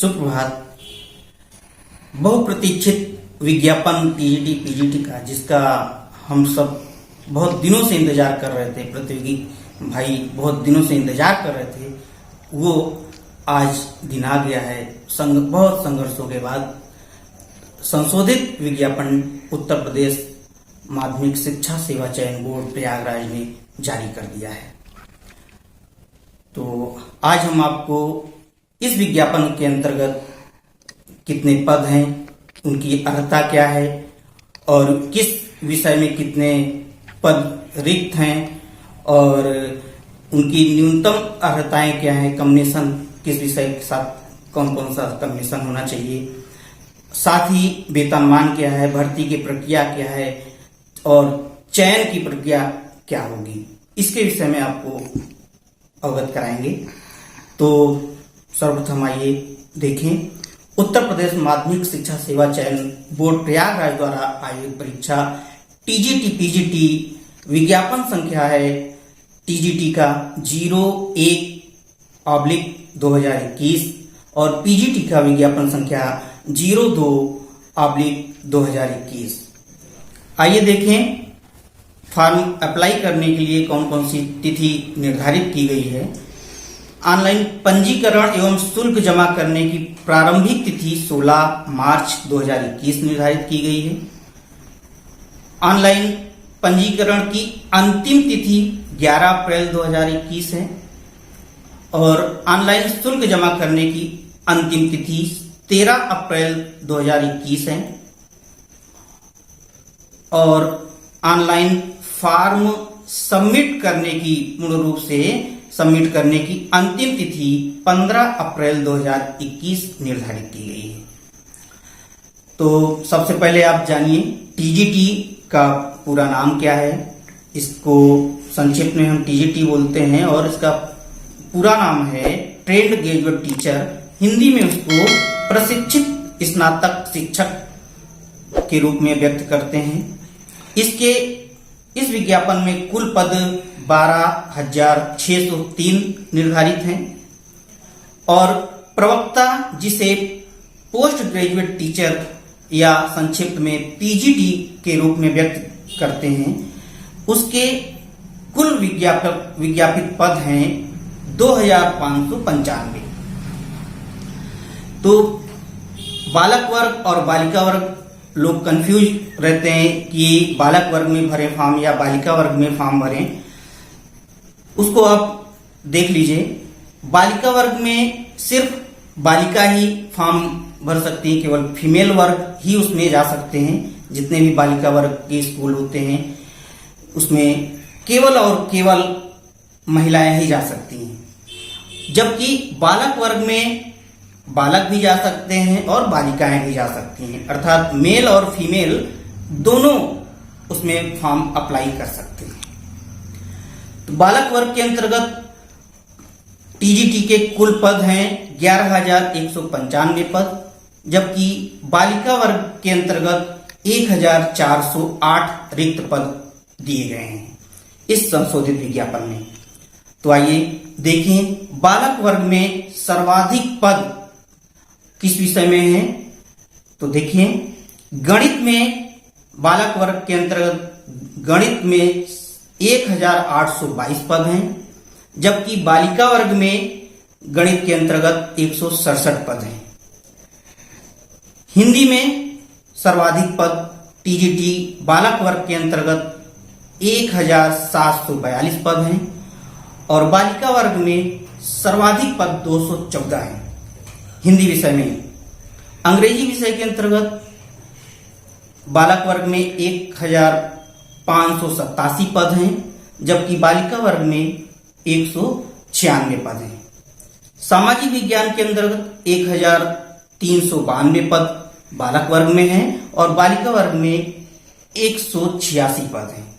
सुप्रभात। बहुप्रतीक्षित विज्ञापन टीजीटी पीजीटी का, जिसका हम सब बहुत दिनों से इंतजार कर रहे थे, प्रतियोगी भाई बहुत दिनों से इंतजार कर रहे थे, वो आज दिन आ गया है। बहुत संघर्षों के बाद संशोधित विज्ञापन उत्तर प्रदेश माध्यमिक शिक्षा सेवा चयन बोर्ड प्रयागराज ने जारी कर दिया है। तो आज हम आपको इस विज्ञापन के अंतर्गत कितने पद हैं, उनकी अर्हता क्या है और किस विषय में कितने पद रिक्त हैं और उनकी न्यूनतम अर्हताएं क्या हैं, कम्बिनेशन किस विषय के साथ कौन कौन सा कम्बिनेशन होना चाहिए, साथ ही वेतनमान क्या है, भर्ती की प्रक्रिया क्या है और चयन की प्रक्रिया क्या होगी, इसके विषय में आपको अवगत कराएंगे। तो सर्वप्रथम आइए देखें। उत्तर प्रदेश माध्यमिक शिक्षा सेवा चयन बोर्ड प्रयागराज द्वारा आयोजित परीक्षा टीजीटी पीजीटी विज्ञापन संख्या है टीजीटी का 01/2021 और पीजीटी का विज्ञापन संख्या 02/2021। आइए देखें फॉर्म अप्लाई करने के लिए कौन कौन सी तिथि निर्धारित की गई है। ऑनलाइन पंजीकरण एवं शुल्क जमा करने की प्रारंभिक तिथि 16 मार्च 2021 निर्धारित की गई है। ऑनलाइन पंजीकरण की अंतिम तिथि 11 अप्रैल 2021 है और ऑनलाइन शुल्क जमा करने की अंतिम तिथि 13 अप्रैल 2021 है और ऑनलाइन फॉर्म सबमिट करने की पूर्ण रूप से सबमिट करने की अंतिम तिथि 15 अप्रैल 2021 निर्धारित की गई है। तो सबसे पहले आप जानिए टीजीटी का पूरा नाम क्या है। इसको संक्षिप्त में हम टीजीटी बोलते हैं और इसका पूरा नाम है ट्रेंड ग्रेजुएट टीचर। हिंदी में उसको प्रशिक्षित स्नातक शिक्षक के रूप में व्यक्त करते हैं। इस विज्ञापन में कुल पद 12,603 निर्धारित हैं और प्रवक्ता, जिसे पोस्ट ग्रेजुएट टीचर या संक्षिप्त में पीजीटी के रूप में व्यक्त करते हैं, उसके कुल विज्ञापित पद हैं 2,595। तो बालक वर्ग और बालिका वर्ग लोग कंफ्यूज रहते हैं कि बालक वर्ग में भरे फॉर्म या बालिका वर्ग में फॉर्म भरें। उसको आप देख लीजिए। बालिका वर्ग में सिर्फ बालिका ही फॉर्म भर सकती है, केवल फीमेल वर्ग ही उसमें जा सकते हैं। जितने भी बालिका वर्ग के स्कूल होते हैं उसमें केवल और केवल महिलाएं ही जा सकती हैं, जबकि बालक वर्ग में बालक भी जा सकते हैं और बालिकाएं भी जा सकती हैं, अर्थात मेल और फीमेल दोनों उसमें फॉर्म अप्लाई कर सकते हैं। तो बालक वर्ग के अंतर्गत टीजीटी के कुल पद हैं 11,195 पद, जबकि बालिका वर्ग के अंतर्गत 1,408 रिक्त पद दिए गए हैं इस संशोधित विज्ञापन में। तो आइए देखें बालक वर्ग में सर्वाधिक पद किस विषय में है। तो देखिए गणित में बालक वर्ग के अंतर्गत गणित में 1,822 पद हैं, जबकि बालिका वर्ग में गणित के अंतर्गत 167 पद हैं। हिंदी में सर्वाधिक पद टीजीटी बालक वर्ग के अंतर्गत 1,742 पद हैं और बालिका वर्ग में सर्वाधिक पद 214 हैं। हिंदी विषय में अंग्रेजी विषय के अंतर्गत बालक वर्ग में 1,587 पद हैं, जबकि बालिका वर्ग में 196 पद हैं। सामाजिक विज्ञान के अंतर्गत 1,392 पद बालक वर्ग में हैं और बालिका वर्ग में 186 पद हैं।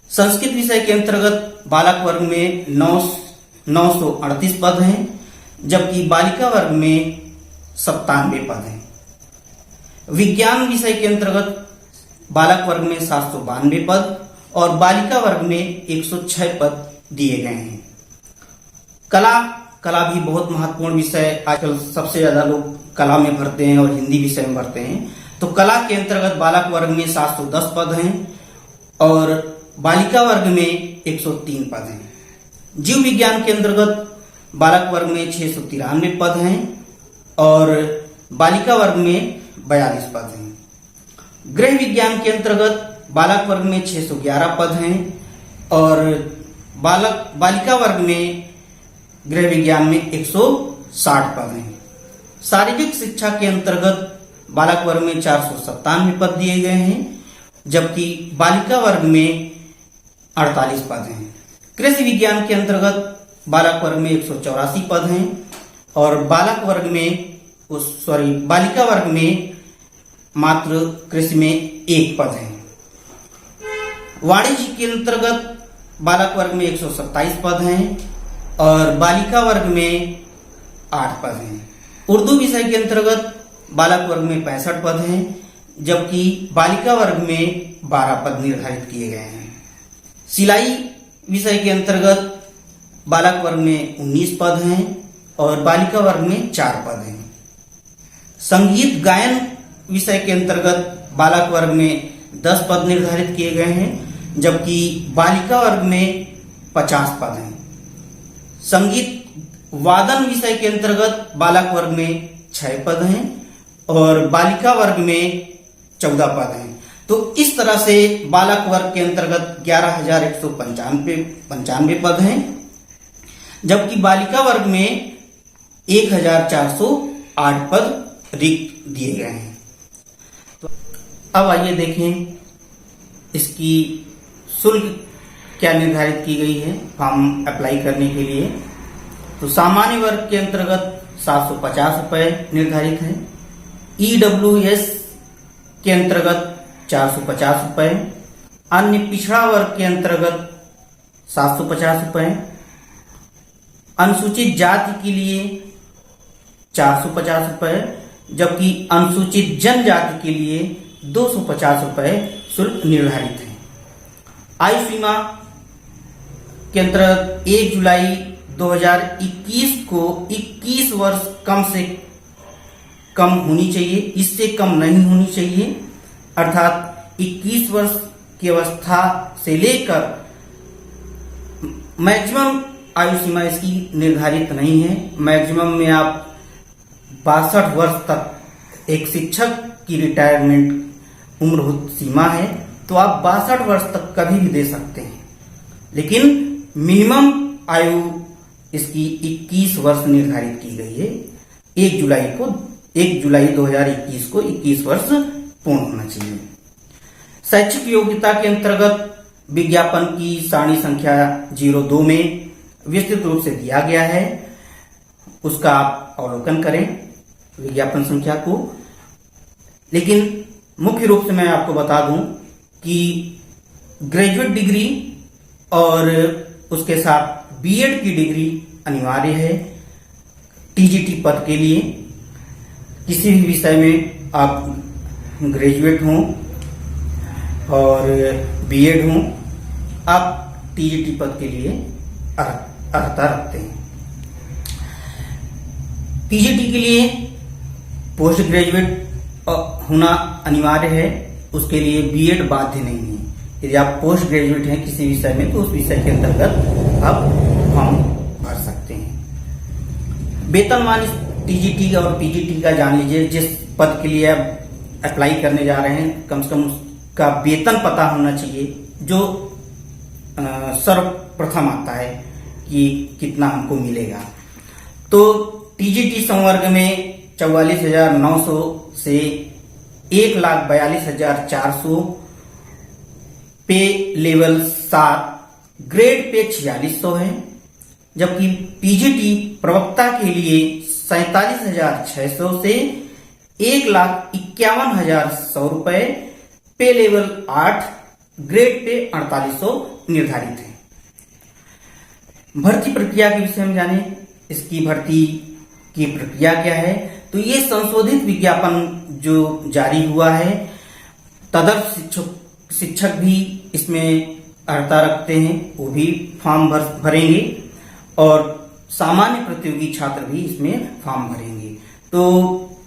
संस्कृत विषय के अंतर्गत बालक वर्ग में 938 पद हैं, जबकि बालिका वर्ग में 97 पद हैं। विज्ञान विषय के अंतर्गत बालक वर्ग में 792 पद और बालिका वर्ग में 106 पद दिए गए हैं। कला कला भी बहुत महत्वपूर्ण विषय, आजकल सबसे ज्यादा लोग कला में भरते हैं और हिंदी विषय में भरते हैं। तो कला के अंतर्गत बालक वर्ग में 710 पद हैं और बालिका वर्ग में 103 पद हैं। जीव विज्ञान के अंतर्गत बालक वर्ग में 693 पद हैं और बालिका वर्ग में 42 पद हैं। गृह विज्ञान के अंतर्गत बालक वर्ग में 611 पद हैं और बालिका वर्ग में गृह विज्ञान में 160 पद हैं। शारीरिक शिक्षा के अंतर्गत बालक वर्ग में 497 पद दिए गए हैं जबकि बालिका वर्ग में 48 पद हैं। कृषि विज्ञान के अंतर्गत बालक वर्ग में 184 पद हैं और बालिका वर्ग में मात्र कृषि में 1 पद है। वाणिज्य के अंतर्गत बालक वर्ग में 127 पद हैं और बालिका वर्ग में 8 पद हैं। उर्दू विषय के अंतर्गत बालक वर्ग में 65 पद हैं जबकि बालिका वर्ग में 12 पद निर्धारित किए गए हैं। सिलाई विषय के अंतर्गत बालक वर्ग में 19 पद हैं और बालिका वर्ग में 4 पद हैं। संगीत गायन विषय के अंतर्गत बालक वर्ग में 10 पद निर्धारित किए गए हैं जबकि बालिका वर्ग में 50 पद हैं। संगीत वादन विषय के अंतर्गत बालक वर्ग में 6 पद हैं और बालिका वर्ग में 14 पद हैं। तो इस तरह से बालक वर्ग के अंतर्गत 11,195 पद हैं जबकि बालिका वर्ग में 1,408 पद रिक्त दिए गए हैं। तो अब आइए देखें इसकी शुल्क क्या निर्धारित की गई है फॉर्म अप्लाई करने के लिए। तो सामान्य वर्ग के अंतर्गत 750 रुपये निर्धारित है। EWS के अंतर्गत 450 रुपये, अन्य पिछड़ा वर्ग के अंतर्गत 750 रुपये, अनुसूचित जाति के लिए 450 रुपये जबकि अनुसूचित जनजाति के लिए 250 रुपये शुल्क निर्धारित है। आयु सीमा के अंतर्गत 1 जुलाई 2021 को 21 वर्ष कम से कम होनी चाहिए, इससे कम नहीं होनी चाहिए। अर्थात 21 वर्ष की अवस्था से लेकर मैक्सिमम आयु सीमा इसकी निर्धारित नहीं है। मैक्सिमम में आप 62 वर्ष तक एक शिक्षक की रिटायरमेंट उम्र सीमा है तो आप 62 वर्ष तक कभी भी दे सकते हैं, लेकिन मिनिमम आयु इसकी 21 वर्ष निर्धारित की गई है। 1 जुलाई 2021 को 21 वर्ष पूर्ण होना चाहिए। शैक्षिक योग्यता के अंतर्गत विज्ञापन की सारणी संख्या 02 में विस्तृत रूप से दिया गया है, उसका आप अवलोकन करें विज्ञापन संख्या को। लेकिन मुख्य रूप से मैं आपको बता दूं कि ग्रेजुएट डिग्री और उसके साथ बीएड की डिग्री अनिवार्य है। टीजीटी पद के लिए किसी भी विषय में आप ग्रेजुएट हों और बीएड हों, आप टीजीटी पद के लिए अर्हता रखते हैं। टीजीटी के लिए पोस्ट ग्रेजुएट होना अनिवार्य है, उसके लिए बीएड बाध्य नहीं है। यदि आप पोस्ट ग्रेजुएट हैं किसी विषय में तो उस विषय के अंतर्गत आप फॉर्म भर सकते हैं। वेतनमान टीजीटी और पीजीटी का जान लीजिए। जिस पद के लिए आप अप्लाई करने जा रहे हैं कम से कम उसका वेतन पता होना चाहिए, जो सर्वप्रथम आता है कि कितना हमको मिलेगा। तो टीजीटी संवर्ग में 44,900 से 1,42,400, पे लेवल 7, ग्रेड पे 4600 है, जबकि पीजीटी प्रवक्ता के लिए 47,600 से 1,51,100 रुपए, पे लेवल 8, ग्रेड पे 4800 निर्धारित है। भर्ती प्रक्रिया के विषय में जाने, इसकी भर्ती की प्रक्रिया क्या है। तो ये संशोधित विज्ञापन जो जारी हुआ है, तदर्थ शिक्षक भी इसमें अर्हता रखते हैं, वो भी फॉर्म भरेंगे और सामान्य प्रतियोगी छात्र भी इसमें फॉर्म भरेंगे। तो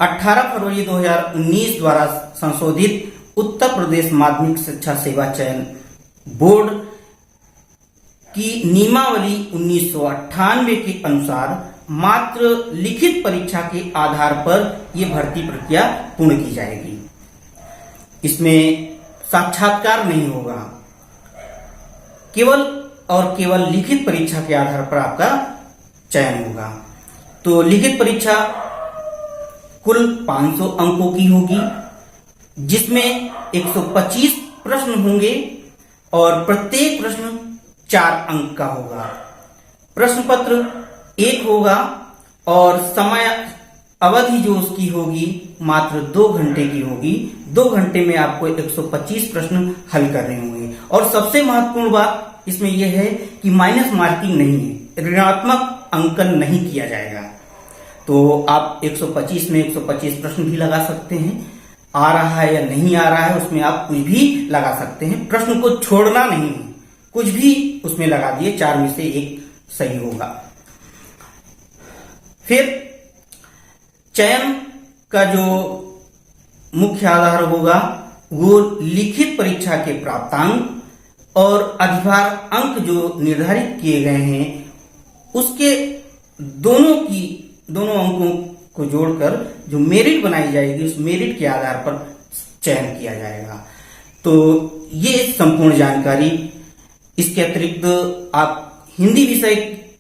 18 फरवरी 2019 द्वारा संशोधित उत्तर प्रदेश माध्यमिक शिक्षा सेवा चयन बोर्ड की नियमावली 1998 के अनुसार मात्र लिखित परीक्षा के आधार पर यह भर्ती प्रक्रिया पूर्ण की जाएगी। इसमें साक्षात्कार नहीं होगा, केवल और केवल लिखित परीक्षा के आधार पर आपका चयन होगा। तो लिखित परीक्षा कुल 500 अंकों की होगी, जिसमें 125 प्रश्न होंगे और प्रत्येक प्रश्न 4 अंक का होगा। प्रश्न पत्र 1 होगा और समय अवधि जो उसकी होगी मात्र 2 घंटे की होगी। 2 घंटे में आपको 125 प्रश्न हल करने होंगे। और सबसे महत्वपूर्ण बात इसमें यह है कि माइनस मार्किंग नहीं है, ऋणात्मक अंकन नहीं किया जाएगा। तो आप 125 में 125 प्रश्न भी लगा सकते हैं, आ रहा है या नहीं आ रहा है उसमें आप कुछ भी लगा सकते हैं। प्रश्न को छोड़ना नहीं है, कुछ भी उसमें लगा दिए, 4 में से 1 सही होगा। फिर चयन का जो मुख्य आधार होगा वो लिखित परीक्षा के प्राप्तांक और अधिभार अंक जो निर्धारित किए गए हैं उसके दोनों अंकों को जोड़कर जो मेरिट बनाई जाएगी उस मेरिट के आधार पर चयन किया जाएगा। तो ये संपूर्ण जानकारी। इसके अतिरिक्त आप हिंदी विषय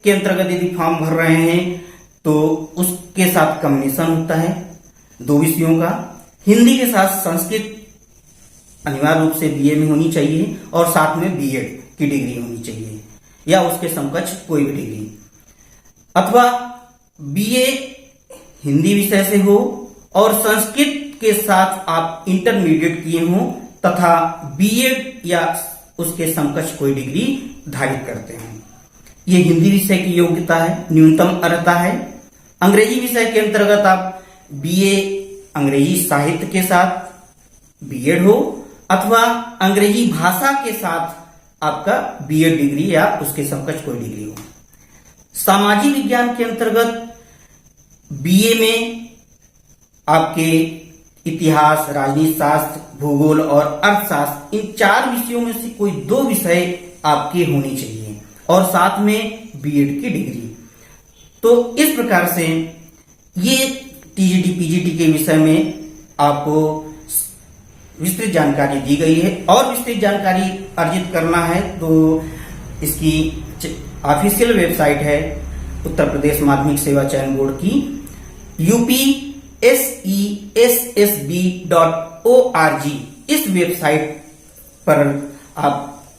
के अंतर्गत यदि फॉर्म भर रहे हैं तो उसके साथ कॉम्बिनेशन होता है 2 विषयों का। हिंदी के साथ संस्कृत अनिवार्य रूप से बीए में होनी चाहिए और साथ में बीएड की डिग्री होनी चाहिए या उसके समकक्ष कोई भी डिग्री, अथवा बीए हिंदी विषय से हो और संस्कृत के साथ आप इंटरमीडिएट किए हों तथा बीएड या उसके समकक्ष कोई डिग्री धारित करते हैं। ये हिंदी विषय की योग्यता है, न्यूनतम अर्हता है। अंग्रेजी विषय के अंतर्गत आप बीए अंग्रेजी साहित्य के साथ बीएड हो अथवा अंग्रेजी भाषा के साथ आपका बीएड डिग्री या उसके समकक्ष कोई डिग्री हो। सामाजिक विज्ञान के अंतर्गत बीए में आपके इतिहास, राजनीति शास्त्र, भूगोल और अर्थशास्त्र इन 4 विषयों में से कोई 2 विषय आपके होने चाहिए और साथ में बीएड की डिग्री। तो इस प्रकार से ये टीजीटी पीजीटी के विषय में आपको विस्तृत जानकारी दी गई है। और विस्तृत जानकारी अर्जित करना है तो इसकी ऑफिशियल वेबसाइट है उत्तर प्रदेश माध्यमिक सेवा चयन बोर्ड की upsessb.org। इस वेबसाइट पर आप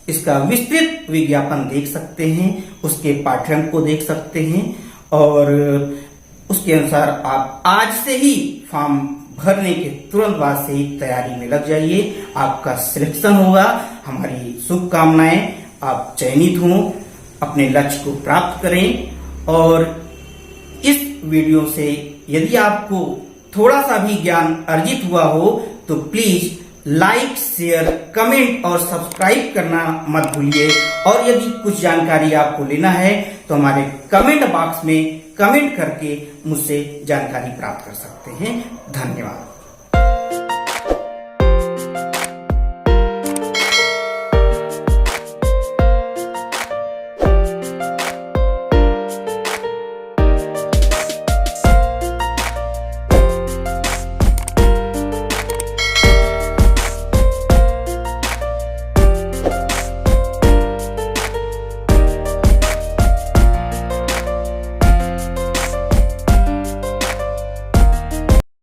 इसका विस्तृत विज्ञापन देख सकते हैं, उसके पाठ्यक्रम को देख सकते हैं और उसके अनुसार आप आज से ही फॉर्म भरने के तुरंत बाद से ही तैयारी में लग जाइए। आपका सिलेक्शन होगा, हमारी शुभकामनाएं। आप चयनित हों, अपने लक्ष्य को प्राप्त करें। और इस वीडियो से यदि आपको थोड़ा सा भी ज्ञान अर्जित हुआ हो तो प्लीज लाइक, शेयर, कमेंट और सब्सक्राइब करना मत भूलिए। और यदि कुछ जानकारी आपको लेना है तो हमारे कमेंट बॉक्स में कमेंट करके मुझसे जानकारी प्राप्त कर सकते हैं। धन्यवाद।